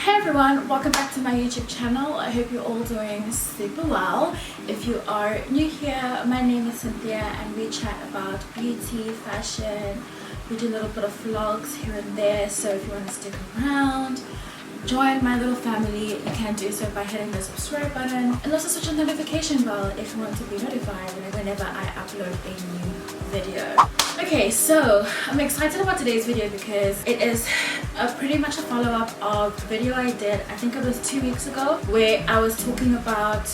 Hey everyone, welcome back to my YouTube channel. I hope you're all doing super well. If you are new here, my name is Cynthia and we chat about beauty, fashion. We do a little bit of vlogs here and there, so if you want to stick around, join my little family, you can do so by hitting the subscribe button and also switch on the notification bell if you want to be notified whenever I upload a new video. Okay, so I'm excited about today's video because it is pretty much a follow-up of the video I did, I think it was 2 weeks ago, where I was talking about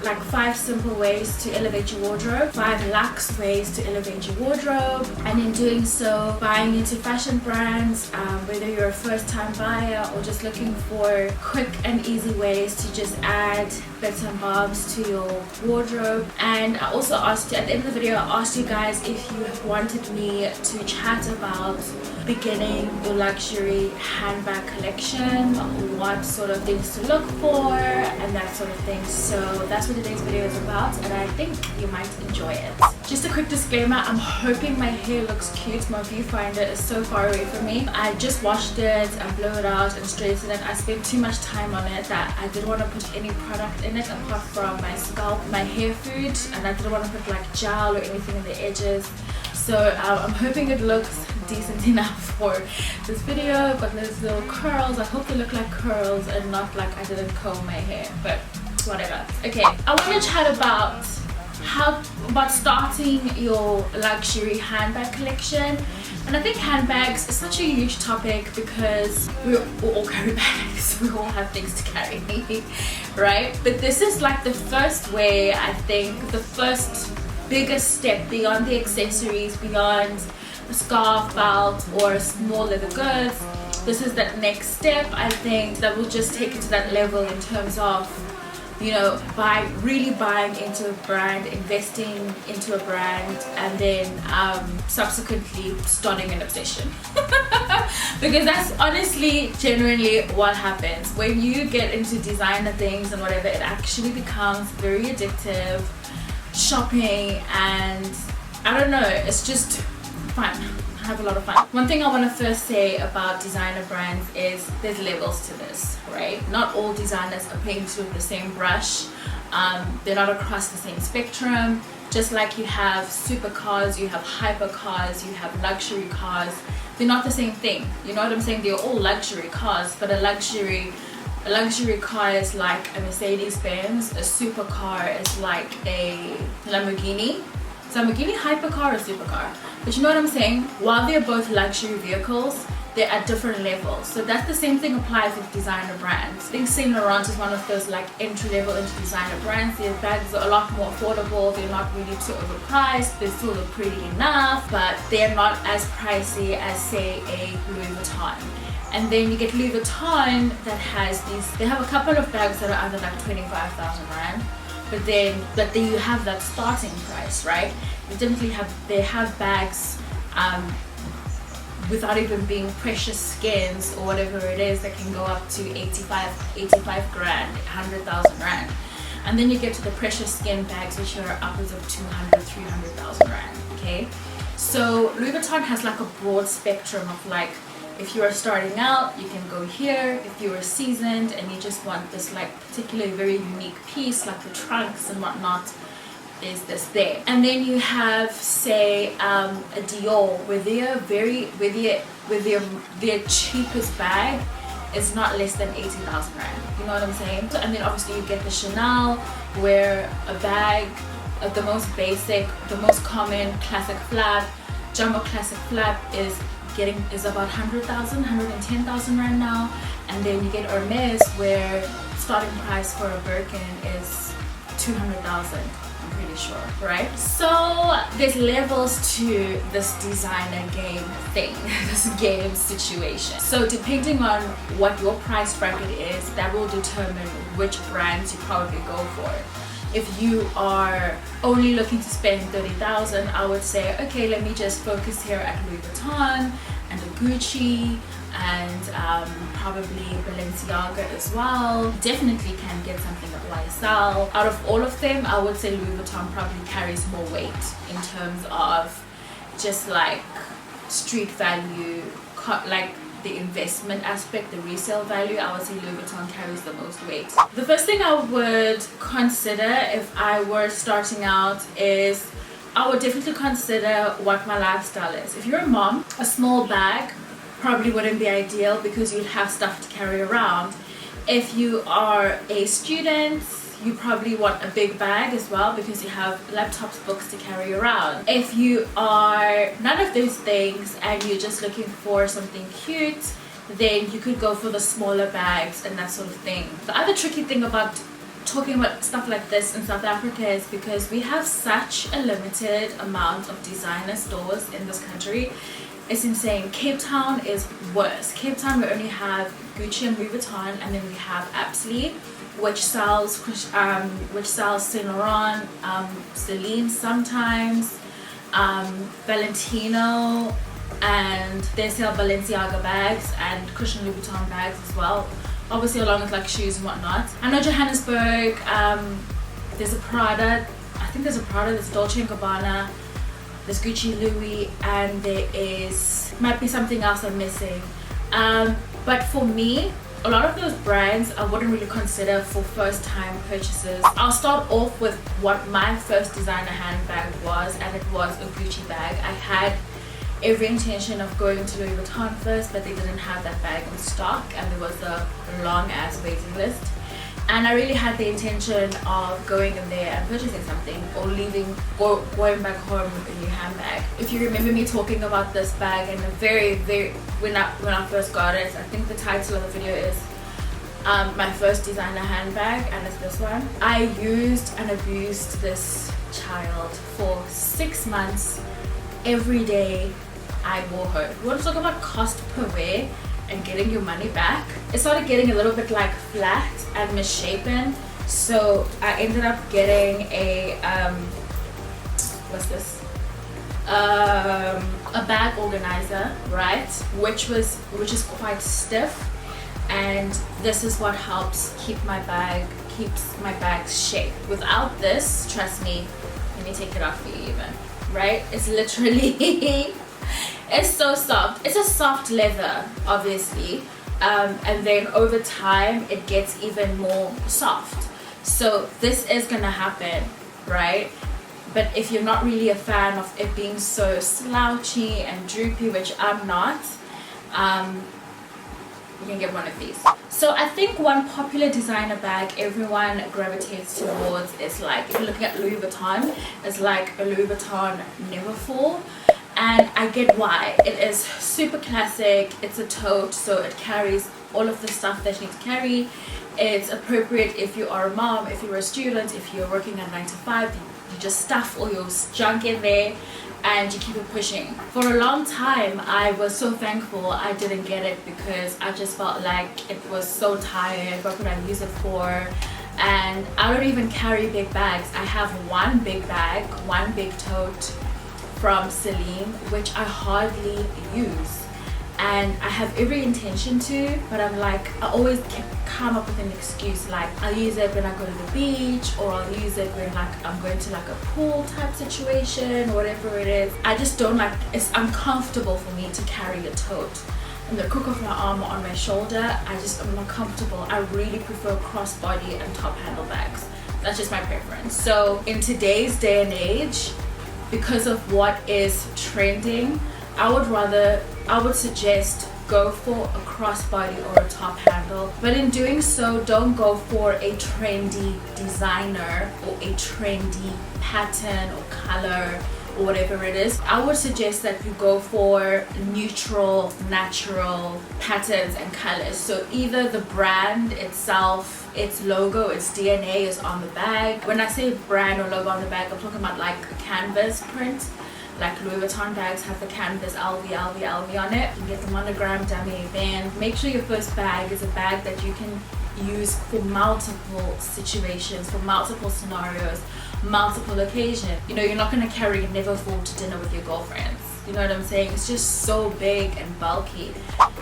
like 5 simple ways to elevate your wardrobe, 5 lax ways to elevate your wardrobe, and in doing so buying into fashion brands, whether you're a first-time buyer or just looking for quick and easy ways to just add bits and bobs to your wardrobe. And I also asked you at the end of the video, I asked you guys if you wanted me to chat about beginning your luxury handbag collection, what sort of things to look for and that sort of thing. So that's what today's video is about and I think you might enjoy it. Just a quick disclaimer, I'm hoping my hair looks cute. My viewfinder is so far away from me. I just washed it and blew it out and straightened it. I spent too much time on it that I didn't want to put any product in it apart from my scalp, my hair food, and I didn't want to put like gel or anything in the edges. So I'm hoping it looks decent enough for this video. I've got those little curls. I hope they look like curls and not like I didn't comb my hair, but whatever. Okay, I want to chat about starting your luxury handbag collection. And I think handbags is such a huge topic because we all carry bags, we all have things to carry, right? But this is like the first way, I think, the first biggest step beyond the accessories, beyond a scarf, belt, or small leather goods. This is that next step, I think, that will just take it to that level in terms of, you know, really buying into a brand, investing into a brand, and then subsequently starting an obsession. Because that's honestly, genuinely what happens. When you get into designer things and whatever, it actually becomes very addictive. Shopping, and I don't know, it's just fun. I have a lot of fun. One thing I want to first say about designer brands is there's levels to this, right? Not all designers are painted with the same brush. They're not across the same spectrum. Just like you have supercars, you have hypercars, you have luxury cars. They're not the same thing. You know what I'm saying? They're all luxury cars, but a luxury car is like a Mercedes-Benz, a supercar is like a Lamborghini. Is Lamborghini hypercar or supercar? But you know what I'm saying? While they're both luxury vehicles, they're at different levels. So that's the same thing applies with designer brands. I think Saint Laurent is one of those like entry-level into designer brands. Their bags are a lot more affordable. They're not really too overpriced. They still look pretty enough, but they're not as pricey as, say, a Louis Vuitton. And then you get Louis Vuitton that has these, they have a couple of bags that are under like 25,000 rand, but then you have that starting price, right? They have bags without even being precious skins or whatever it is that can go up to 85 grand, 100,000 rand. And then you get to the precious skin bags which are upwards of 200, 300,000 rand, okay? So Louis Vuitton has like a broad spectrum of like, if you are starting out, you can go here. If you are seasoned and you just want this like particularly very unique piece, like the trunks and whatnot, there's this there. And then you have, say, a Dior, where their cheapest bag is not less than 80,000 rand. You know what I'm saying? And then obviously you get the Chanel, where a bag, the most basic, the most common classic flap, jumbo classic flap is about 100,000, 110,000 rand now. And then you get Hermes, where starting price for a Birkin is 200,000, I'm pretty sure, right? So there's levels to this designer game thing, this game situation. So depending on what your price bracket is, that will determine which brands you probably go for. If you are only looking to spend 30,000, I would say, okay, let me just focus here at Louis Vuitton and Gucci and probably Balenciaga as well. Definitely can get something at YSL. Out of all of them, I would say Louis Vuitton probably carries more weight in terms of just like street value, like the investment aspect, the resale value, I would say Louis Vuitton carries the most weight. The first thing I would consider if I were starting out is I would definitely consider what my lifestyle is. If you're a mom, a small bag probably wouldn't be ideal because you'd have stuff to carry around. If you are a student, you probably want a big bag as well because you have laptops, books to carry around. If you are none of those things and you're just looking for something cute, then you could go for the smaller bags and that sort of thing. The other tricky thing about talking about stuff like this in South Africa is because we have such a limited amount of designer stores in this country. It's insane. Cape Town is worse. Cape Town, we only have Gucci and Louis Vuitton, and then we have Apsley, which sells Saint Laurent, Celine sometimes, Valentino, and they sell Balenciaga bags and Christian Louis Vuitton bags as well. Obviously along with like shoes and whatnot. I know Johannesburg, there's a Prada, I think there's a Prada, there's Dolce & Gabbana, there's Gucci, Louis, and there might be something else I'm missing. But for me, a lot of those brands I wouldn't really consider for first time purchases. I'll start off with what my first designer handbag was, and it was a Gucci bag. I had every intention of going to Louis Vuitton first, but they didn't have that bag in stock and there was a long ass waiting list. And I really had the intention of going in there and purchasing something or going back home with a new handbag. If you remember me talking about this bag and when I first got it, I think the title of the video is my first designer handbag, and it's this one. I used and abused this child for 6 months. Every day I wore her. We want to talk about cost per wear and getting your money back. It started getting a little bit like flat and misshapen, so I ended up getting a what's this, a bag organizer, right, which is quite stiff, and this is what helps keeps my bag's shape. Without this, trust me, let me take it off for you even, right, it's literally it's so soft. It's a soft leather, obviously, and then over time it gets even more soft. So this is gonna happen, right? But if you're not really a fan of it being so slouchy and droopy, which I'm not, you can get one of these. So I think one popular designer bag everyone gravitates towards is, like, if you're looking at Louis Vuitton, it's like a Louis Vuitton Neverfull. And I get why. It is super classic. It's a tote, so it carries all of the stuff that you need to carry. It's appropriate if you are a mom, if you're a student, if you're working at 9 to 5, you just stuff all your junk in there and you keep it pushing. For a long time, I was so thankful I didn't get it because I just felt like it was so tired. What could I use it for? And I don't even carry big bags. I have one big bag, one big tote from Celine, which I hardly use, and I have every intention to, but I'm like, I always come up with an excuse, like I'll use it when I go to the beach, or I'll use it when like I'm going to like a pool type situation, or whatever it is. I just don't like, it's uncomfortable for me to carry a tote and the crook of my arm on my shoulder. I'm not comfortable. I really prefer crossbody and top handle bags. That's just my preference. So in today's day and age, because of what is trending, I would suggest go for a crossbody or a top handle, but in doing so, don't go for a trendy designer or a trendy pattern or color or whatever it is. I would suggest that you go for neutral, natural patterns and colors. So either the brand itself, its logo, its DNA is on the bag. When I say brand or logo on the bag, I'm talking about like a canvas print. Like Louis Vuitton bags have the canvas LV, LV, LV on it. You get the monogram dummy. Then make sure your first bag is a bag that you can use for multiple situations, for multiple scenarios, multiple occasions. You know, you're not going to carry a Neverfull to dinner with your girlfriends. You know what I'm saying? It's just so big and bulky.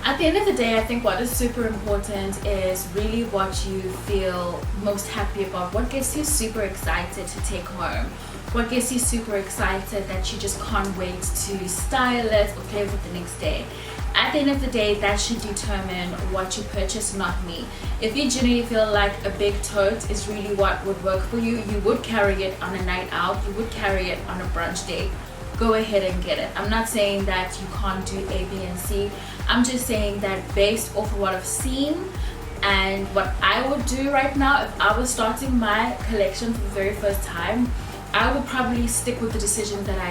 At the end of the day, I think what is super important is really what you feel most happy about. What gets you super excited to take home? What gets you super excited that you just can't wait to style it or play with it the next day? at the end of the day, that should determine what you purchase, not me. If you genuinely feel like a big tote is really what would work for you, you would carry it on a night out, you would carry it on a brunch date, go ahead and get it. I'm not saying that you can't do A, B, and C. I'm just saying that based off of what I've seen and what I would do right now, if I was starting my collection for the very first time, I would probably stick with the decision that I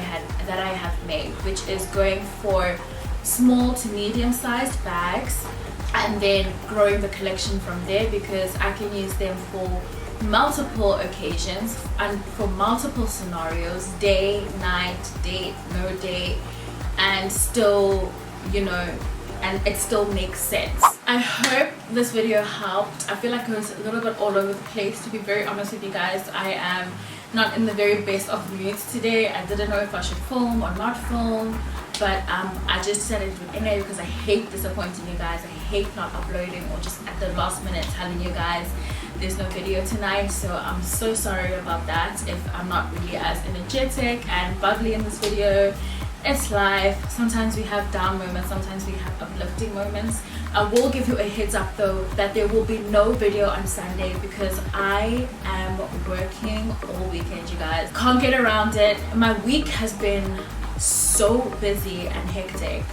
have made, which is going for small to medium sized bags and then growing the collection from there, because I can use them for multiple occasions and for multiple scenarios, day, night, date, no date, and still, you know, and it still makes sense. I hope this video helped. I feel like it was a little bit all over the place, to be very honest with you guys. I am not in the very best of moods today. I didn't know if I should film or not film, but I just decided to do it anyway because I hate disappointing you guys. I hate not uploading or just at the last minute telling you guys there's no video tonight. So I'm so sorry about that if I'm not really as energetic and bubbly in this video. It's life. Sometimes we have down moments, sometimes we have uplifting moments. I will give you a heads up though that there will be no video on Sunday because I am working all weekend, you guys. Can't get around it. My week has been so busy and hectic.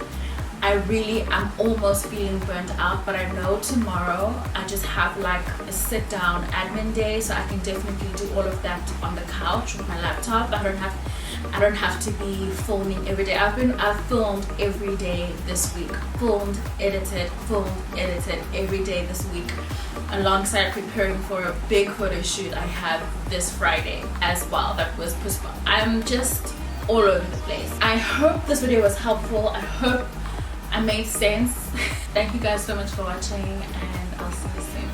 I really am almost feeling burnt out, but I know tomorrow I just have like a sit down admin day, so I can definitely do all of that on the couch with my laptop. I don't have to be filming every day. I've filmed every day this week. Filmed, edited every day this week, alongside preparing for a big photo shoot I have this Friday as well that was postponed. I'm just all over the place. I hope this video was helpful. I hope I made sense. Thank you guys so much for watching, and I'll see you soon.